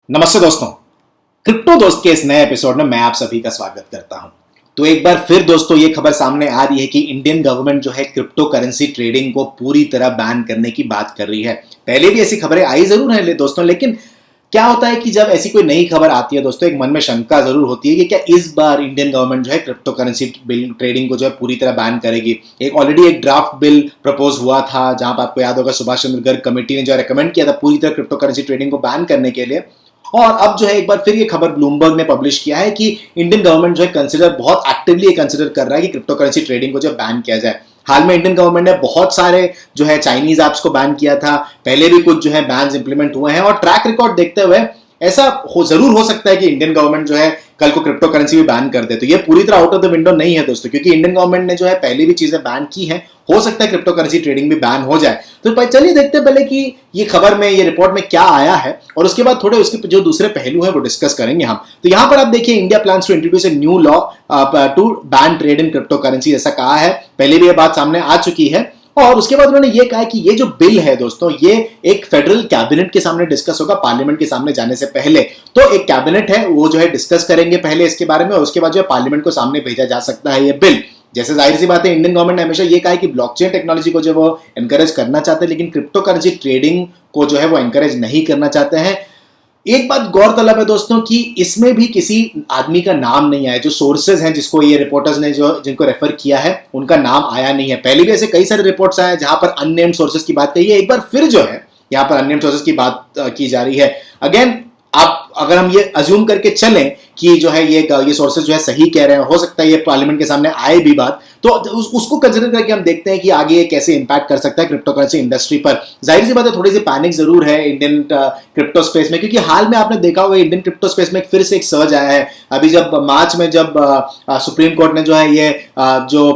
नमस्ते दोस्तों, क्रिप्टो दोस्त के इस नए एपिसोड में मैं आप सभी का स्वागत करता हूं। तो एक बार फिर दोस्तों ये खबर सामने आ रही है कि इंडियन गवर्नमेंट जो है क्रिप्टो करेंसी ट्रेडिंग को पूरी तरह बैन करने की बात कर रही है। पहले भी ऐसी खबरें आई जरूर है दोस्तों, लेकिन क्या होता है कि जब ऐसी कोई नई खबर आती है दोस्तों, एक मन में शंका जरूर होती है कि क्या इस बार इंडियन गवर्नमेंट जो है क्रिप्टो करेंसी बिल ट्रेडिंग को जो है पूरी तरह बैन करेगी। ऑलरेडी एक ड्राफ्ट बिल प्रपोज हुआ था, जहां पर आपको याद होगा सुभाष चंद्र गर्ग कमेटी ने जो रेकमेंड किया था पूरी तरह क्रिप्टो करेंसी ट्रेडिंग को बैन करने के लिए। और अब जो है एक बार फिर ये खबर ब्लूमबर्ग ने पब्लिश किया है कि इंडियन गवर्नमेंट जो है बहुत एक्टिवली कंसिडर कर रहा है कि क्रिप्टो करेंसी ट्रेडिंग को जो बैन किया जाए। हाल में इंडियन गवर्नमेंट ने बहुत सारे जो है चाइनीज ऐप्स को बैन किया था, पहले भी कुछ जो है बैन्स इंप्लीमेंट हुए हैं, और ट्रैक रिकॉर्ड देखते हुए ऐसा जरूर हो सकता है कि इंडियन गवर्नमेंट जो है कल को क्रिप्टो करेंसी भी बैन कर दे। तो ये पूरी तरह आउट ऑफ द विंडो नहीं है दोस्तों, क्योंकि इंडियन गवर्नमेंट ने जो है पहले भी चीजें बैन की हैं, हो सकता है क्रिप्टो करेंसी ट्रेडिंग भी बैन हो जाए। तो चलिए देखते हैं पहले कि ये खबर में, ये रिपोर्ट में क्या आया है, और उसके बाद थोड़े उसके जो दूसरे पहलू हैं वो डिस्कस करेंगे हम। तो यहां पर आप देखिए, India plans to introduce a new law to ban trade in crypto currency, ऐसा कहा है। पहले भी ये बात सामने आ चुकी है, और उसके बाद उन्होंने ये कहा कि ये जो बिल है दोस्तों, ये एक फेडरल कैबिनेट के सामने डिस्कस होगा पार्लियामेंट के सामने जाने से पहले। तो एक कैबिनेट है, वो जो है डिस्कस करेंगे पहले इसके बारे में, और उसके बाद जो है पार्लियामेंट को सामने भेजा जा सकता है ये बिल। जैसे जाहिर सी बात है, इंडियन गवर्नमेंट ने हमेशा ये कहा है कि ब्लॉकचेन टेक्नोलॉजी को जो वो एनकरेज करना चाहते हैं, लेकिन क्रिप्टो करेंसी ट्रेडिंग को जो है वो एनकरेज नहीं करना चाहते हैं। एक बात गौरतलब है दोस्तों कि इसमें भी किसी आदमी का नाम नहीं आया। जो सोर्सेज हैं जिसको ये रिपोर्टर्स ने जो जिनको रेफर किया है, उनका नाम आया नहीं है। पहले भी ऐसे कई सारे रिपोर्ट्स आए जहां पर अननेम्ड सोर्सेज की बात कही है, एक बार फिर जो है यहां पर अननेम्ड सोर्सेज की बात की जा रही है। अगेन, आप अगर हम ये अज्यूम करके चलें कि जो है ये सोर्सेज जो है सही कह रहे हैं, हो सकता है ये पार्लियामेंट के सामने आए भी बात, तो उसको कंसिडर करके हम देखते हैं कि आगे ये कैसे इंपैक्ट कर सकता है क्रिप्टो करेंसी इंडस्ट्री पर। जाहिर सी बात है, थोड़ी सी पैनिक जरूर है इंडियन क्रिप्टो स्पेस में, क्योंकि हाल में आपने देखा होगा इंडियन क्रिप्टो स्पेस में फिर से एक सर्ज आया है। अभी जब मार्च में जब सुप्रीम कोर्ट ने जो है ये जो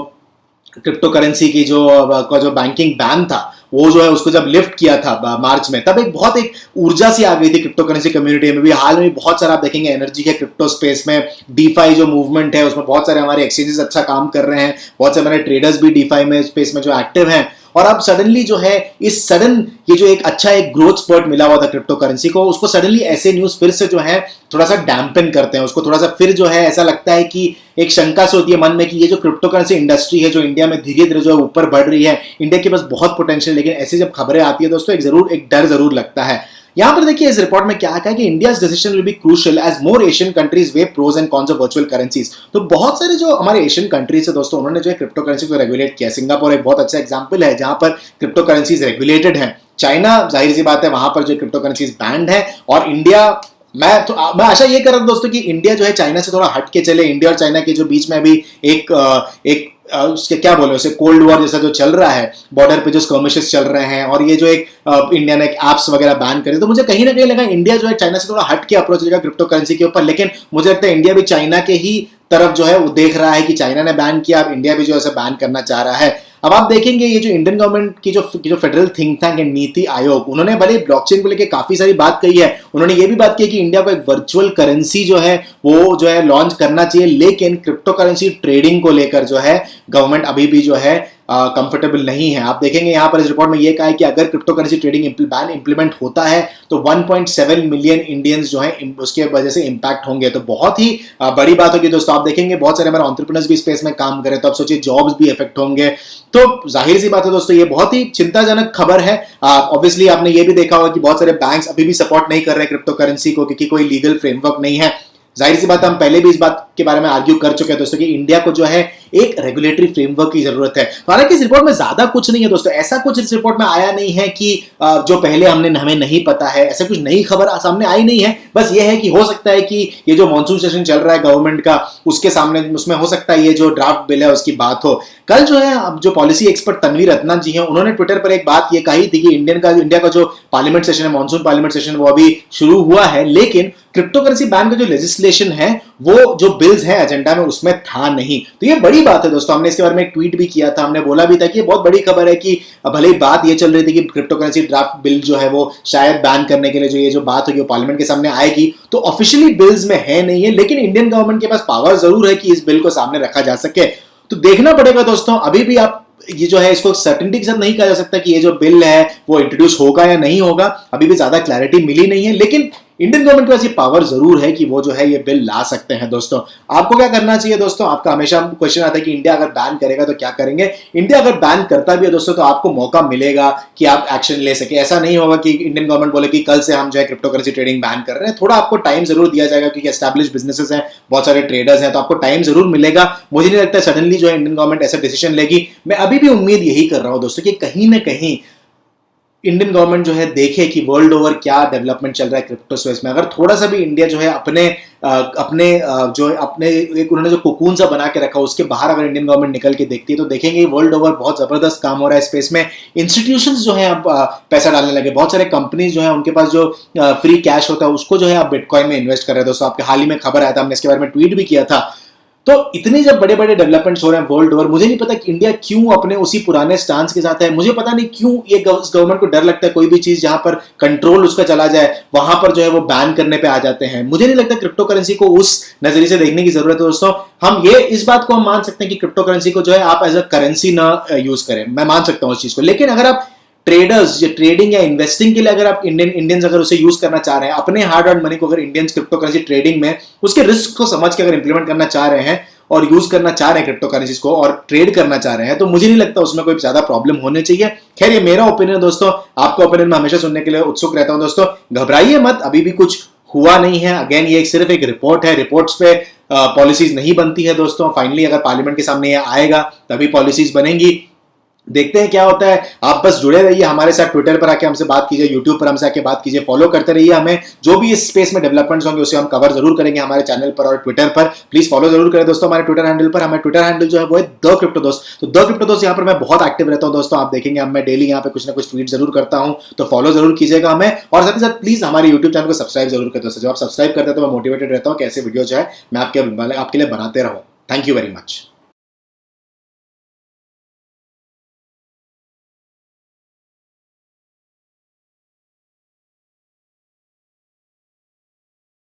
क्रिप्टो करेंसी की जो बैंकिंग बैन था, वो जो है उसको जब लिफ्ट किया था मार्च में, तब एक ऊर्जा सी आ गई थी क्रिप्टो करेंसी कम्युनिटी में भी। हाल में बहुत सारा आप देखेंगे एनर्जी है क्रिप्टो स्पेस में। डीफाई जो मूवमेंट है उसमें बहुत सारे हमारे एक्सचेंजेस अच्छा काम कर रहे हैं, बहुत से हमारे ट्रेडर्स भी डीफाई में स्पेस में जो एक्टिव हैं। और अब सडनली जो है ये जो एक अच्छा एक ग्रोथ स्पर्ट मिला हुआ था क्रिप्टो करेंसी को, उसको सडनली ऐसे न्यूज फिर से जो है थोड़ा सा डैम्पन करते हैं उसको, थोड़ा सा फिर जो है ऐसा लगता है कि एक शंका से होती है मन में कि ये जो क्रिप्टो करेंसी इंडस्ट्री है जो इंडिया में धीरे धीरे जो है ऊपर बढ़ रही है, इंडिया के पास बहुत पोटेंशियल, लेकिन ऐसी जब खबरें आती है दोस्तों एक डर जरूर लगता है। यहां पर देखिए इस रिपोर्ट में क्या कहा है कि India's decision will be crucial as more Asian countries weigh pros and cons of virtual currencies. तो बहुत सारे जो हमारे एशियन कंट्रीज है दोस्तों, उन्होंने जो है क्रिप्टो करेंसी को रेगुलेट किया। सिंगापुर एक बहुत अच्छा एग्जांपल है जहां पर क्रिप्टो करेंसीज रेगुलेटेड है। चाइना, जाहिर सी बात है, वहां पर जो क्रिप्टो करेंसीज बैंड है। और इंडिया, मैं आशा ये कर रहा हूं दोस्तों कि इंडिया जो है चाइना से थोड़ा हट के चले। इंडिया और चाइना के जो बीच में अभी एक उसके क्या बोले उसे कोल्ड वॉर जैसा जो चल रहा है, बॉर्डर पे जो स्कर्मिशेस चल रहे हैं, और ये जो एक इंडिया ने एप्स वगैरह बैन करे, तो मुझे कहीं ना कहीं लगा इंडिया जो है चाइना से थोड़ा हट के अप्रोच लेगा क्रिप्टो करेंसी के ऊपर। लेकिन मुझे लगता है इंडिया भी चाइना के ही तरफ जो है वो देख रहा है कि चाइना ने बैन किया, अब इंडिया भी जो है बैन करना चाह रहा है। अब आप देखेंगे ये जो इंडियन गवर्नमेंट की जो फेडरल थिंक टैंक है नीति आयोग, उन्होंने भले ब्लॉकचेन को लेकर काफी सारी बात कही है। उन्होंने ये भी बात की कि इंडिया को एक वर्चुअल करेंसी जो है वो जो है लॉन्च करना चाहिए, लेकिन क्रिप्टो करेंसी ट्रेडिंग को लेकर जो है गवर्नमेंट अभी भी जो है कंफर्टेबल नहीं है। आप देखेंगे यहां पर इस रिपोर्ट में यह कहा है कि अगर crypto currency trading ban implement होता है तो 1.7 मिलियन इंडियंस जो है उसके वजह से इंपैक्ट होंगे। तो बहुत ही बड़ी बात होगी दोस्तों। आप देखेंगे बहुत सारे हमारे एंटरप्रेन्योर्स भी स्पेस में काम करें, तो आप सोचिए जॉब्स भी इफेक्ट होंगे। तो जाहिर सी बात है दोस्तों, ये बहुत ही चिंताजनक खबर है। ऑब्वियसली आपने ये भी देखा होगा कि बहुत सारे बैंक्स अभी भी सपोर्ट नहीं कर रहे हैं क्रिप्टो करेंसी को, क्योंकि कोई लीगल फ्रेमवर्क नहीं है। जाहिर सी बात है, हम पहले भी इस बात के बारे में आर्ग्यू कर चुके हैं दोस्तों कि इंडिया को जो है एक रेगुलेटरी फ्रेमवर्क की जरूरत है। हालांकि इस रिपोर्ट में ज्यादा कुछ नहीं है दोस्तों, ऐसा कुछ इस रिपोर्ट में आया नहीं है कि जो पहले हमें नहीं पता है, ऐसा कुछ नई खबर सामने आई नहीं है। बस ये है कि हो सकता है कि ये जो मॉनसून सेशन चल रहा है गवर्नमेंट का, उसके सामने उसमें हो सकता है ये जो ड्राफ्ट बिल है उसकी बात हो। कल जो है जो पॉलिसी एक्सपर्ट तन्वी रत्ना जी हैं, उन्होंने ट्विटर पर एक बात ये कही थी कि इंडिया का जो पार्लियामेंट सेशन है, मॉनसून पार्लियामेंट सेशन, वो अभी शुरू हुआ है, लेकिन क्रिप्टो करेंसी बैन का जो लेजिस्लेशन है वो जो बिल्स है एजेंडा में उसमें था नहीं। तो ये बड़ी बात है दोस्तों। हमने इसके बारे में एक ट्वीट भी किया था, हमने बोला भी था कि ये बहुत बड़ी खबर है कि भले ही बात ये चल रही थी कि क्रिप्टो करेंसी ड्राफ्ट बिल जो है वो शायद बैन करने के लिए जो बात होगी वो पार्लियामेंट के सामने आएगी, तो ऑफिशियली बिल्स में है नहीं है, लेकिन इंडियन गवर्नमेंट के पास पावर जरूर है कि इस बिल को सामने रखा जा सके। तो देखना पड़ेगा दोस्तों। अभी भी आप ये जो है इसको सर्टेनिटी के साथ नहीं कहा जा सकता कि ये जो बिल है वो इंट्रोड्यूस होगा या नहीं होगा, अभी भी ज्यादा क्लैरिटी मिली नहीं है। लेकिन इंडियन गवर्नमेंट के पास ये पावर जरूर है कि वो जो है ये बिल ला सकते हैं दोस्तों। आपको क्या करना चाहिए दोस्तों, आपका हमेशा क्वेश्चन आता है कि इंडिया अगर बैन करेगा तो क्या करेंगे। इंडिया अगर बैन करता भी है दोस्तों तो आपको मौका मिलेगा कि आप एक्शन ले सके। ऐसा नहीं होगा कि इंडियन गवर्नमेंट बोले कि कल से हम जो है क्रिप्टो करेंसी ट्रेडिंग बैन कर रहे हैं। थोड़ा आपको टाइम जरूर दिया जाएगा क्योंकि एस्टैब्लिश बिजनेसेस हैं, बहुत सारे ट्रेडर्स हैं, तो आपको टाइम जरूर मिलेगा। मुझे नहीं लगता सडनली जो है इंडियन गवर्नमेंट ऐसा डिसीजन लेगी। मैं अभी भी उम्मीद यही कर रहा हूं दोस्तों कि कहीं ना कहीं इंडियन गवर्नमेंट जो है देखे कि वर्ल्ड ओवर क्या डेवलपमेंट चल रहा है क्रिप्टो स्पेस में। अगर थोड़ा सा भी इंडिया जो है अपने एक उन्होंने जो कोकून सा बना के रखा उसके बाहर अगर इंडियन गवर्नमेंट निकल के देखती है तो देखेंगे वर्ल्ड ओवर बहुत जबरदस्त काम हो रहा है स्पेस में। इंस्टीट्यूशंस जो है अब पैसा डालने लगे, बहुत सारे कंपनीज जो है उनके पास जो फ्री कैश होता है उसको जो है आप बिटकॉइन में इन्वेस्ट कर रहे हैं दोस्तों। आपके हाल ही में खबर आया था, हमने इसके बारे में ट्वीट भी किया था। तो इतने जब बड़े बड़े डेवलपमेंट्स हो रहे हैं वर्ल्ड ओवर, मुझे नहीं पता कि इंडिया क्यों अपने उसी पुराने स्टांस के साथ है। मुझे पता नहीं क्यों ये गवर्नमेंट को डर लगता है कोई भी चीज जहां पर कंट्रोल उसका चला जाए वहां पर जो है वो बैन करने पे आ जाते हैं। मुझे नहीं लगता क्रिप्टो करेंसी को उस नजरिए से देखने की जरूरत है दोस्तों। हम ये इस बात को हम मान सकते हैं कि क्रिप्टो करेंसी को जो है आप एज अ करेंसी ना यूज करें, मैं मान सकता हूं उस चीज को। लेकिन अगर आप ट्रेडर्स या ट्रेडिंग या इन्वेस्टिंग के लिए अगर आप इंडियंस अगर उसे यूज करना चाह रहे हैं, अपने हार्ड अर्न मनी को अगर इंडियंस क्रिप्टो करेंसी ट्रेडिंग में उसके रिस्क को समझ के अगर इंप्लीमेंट करना चाह रहे हैं और यूज करना चाह रहे हैं क्रिप्टो करेंसीज को और ट्रेड करना चाह रहे हैं, तो मुझे नहीं लगता उसमें कोई ज्यादा प्रॉब्लम होने चाहिए। खैर ये मेरा ओपिनियन है दोस्तों, आपका ओपिनियन मैं हमेशा सुनने के लिए उत्सुक रहता हूं दोस्तों। घबराइए मत, अभी भी कुछ हुआ नहीं है। अगेन ये सिर्फ एक रिपोर्ट है, रिपोर्ट्स पे पॉलिसीज नहीं बनती है दोस्तों। फाइनली अगर पार्लियामेंट के सामने ये आएगा तभी पॉलिसीज बनेंगी। देखते हैं क्या होता है। आप बस जुड़े रहिए हमारे साथ, ट्विटर पर आके हमसे बात कीजिए, यूट्यूब पर हमसे आके बात कीजिए, फॉलो करते रहिए हमें। जो भी इस स्पेस में डेवलपमेंट्स होंगे उसे हम कवर जरूर करेंगे हमारे चैनल पर और ट्विटर पर। प्लीज फॉलो जरूर करें दोस्तों हमारे ट्विटर हैंडल पर। हमारे ट्विटर हैंडल जो है वो है द क्रिप्टो दोस्त। तो द क्रिप्टो दोस्त यहाँ पर मैं बहुत एक्टिव रहता हूँ दोस्तों। आप देखेंगे अब मैं डेली यहाँ पे कुछ ना कुछ ट्वीट जरूर करता हूँ, तो फॉलो जरूर कीजिएगा हमें। और साथ ही साथ प्लीज हमारे यूट्यूब चैनल को सब्सक्राइब जरूर करें दोस्तों। जब आप सब्सक्राइब करते हैं तो मैं मोटिवेटेड रहता हूँ कि ऐसे वीडियो जो है मैं आपके लिए बनाते रहूँ। Thank you very much.